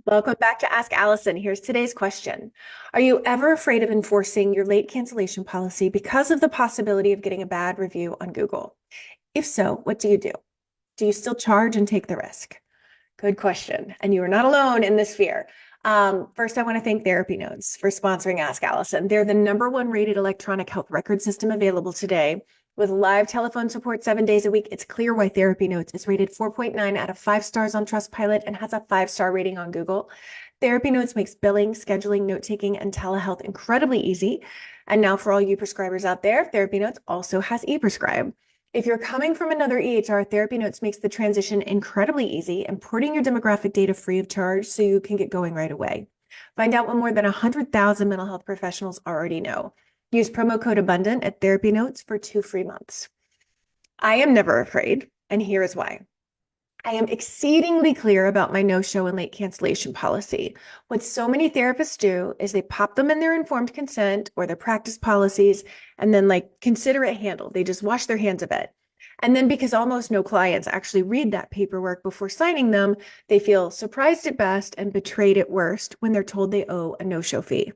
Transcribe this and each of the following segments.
Welcome back to Ask Allison. Here's today's question. Are you ever afraid of enforcing your late cancellation policy because of the possibility of getting a bad review on Google? If so, what do you do? Do you still charge and take the risk? Good question. And you are not alone in this fear. First, I want to thank TherapyNotes for sponsoring Ask Allison. They're the #1 rated electronic health record system available today. With live telephone support 7 days a week, it's clear why TherapyNotes is rated 4.9 out of 5 stars on Trustpilot and has a 5-star rating on Google. TherapyNotes makes billing, scheduling, note-taking, and telehealth incredibly easy. And now for all you prescribers out there, TherapyNotes also has ePrescribe. If you're coming from another EHR, TherapyNotes makes the transition incredibly easy, importing your demographic data free of charge so you can get going right away. Find out what more than 100,000 mental health professionals already know. Use promo code ABUNDANT at TherapyNotes for 2 free months. I am never afraid, and here is why. I am exceedingly clear about my no-show and late cancellation policy. What so many therapists do is they pop them in their informed consent or their practice policies and then consider it handled. They just wash their hands of it. And then because almost no clients actually read that paperwork before signing them, they feel surprised at best and betrayed at worst when they're told they owe a no-show fee.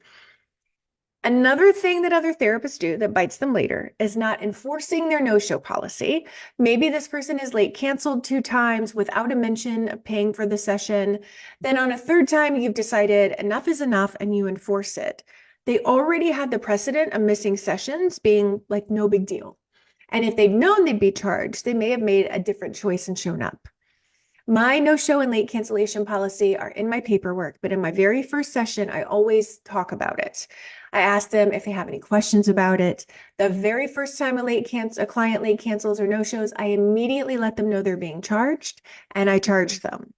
Another thing that other therapists do that bites them later is not enforcing their no-show policy. Maybe this person is late canceled 2 times without a mention of paying for the session. Then on a 3rd time, you've decided enough is enough and you enforce it. They already had the precedent of missing sessions being like no big deal. And if they'd known they'd be charged, they may have made a different choice and shown up. My no-show and late cancellation policy are in my paperwork, but in my very first session, I always talk about it. I ask them if they have any questions about it. The very first time a client late cancels or no-shows, I immediately let them know they're being charged, and I charge them.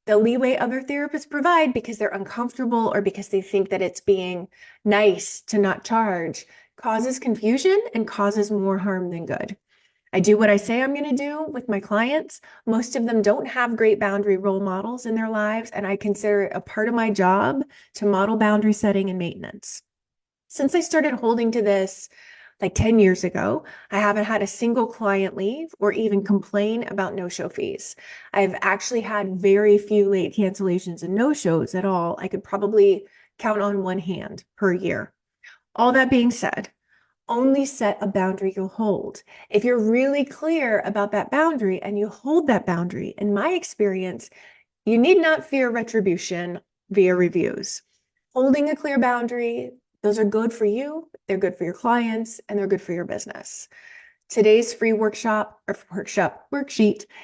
The leeway other therapists provide because they're uncomfortable or because they think that it's being nice to not charge causes confusion and causes more harm than good. I do what I say I'm going to do with my clients. Most of them don't have great boundary role models in their lives, and I consider it a part of my job to model boundary setting and maintenance. Since I started holding to this like 10 years ago, I haven't had a single client leave or even complain about no-show fees. I've actually had very few late cancellations and no-shows at all. I could probably count on one hand per year. All that being said, only set a boundary you'll hold. If you're really clear about that boundary and you hold that boundary, in my experience, you need not fear retribution via reviews. Holding a clear boundary, those are good for you, they're good for your clients, and they're good for your business. Today's free worksheet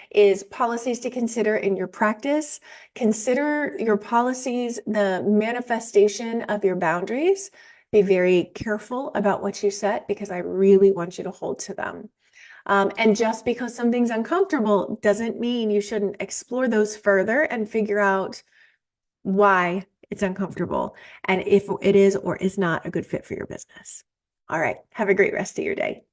is policies to consider in your practice. Consider your policies the manifestation of your boundaries. Be very careful about what you set because I really want you to hold to them. And just because something's uncomfortable doesn't mean you shouldn't explore those further and figure out why it's uncomfortable and if it is or is not a good fit for your business. All right, have a great rest of your day.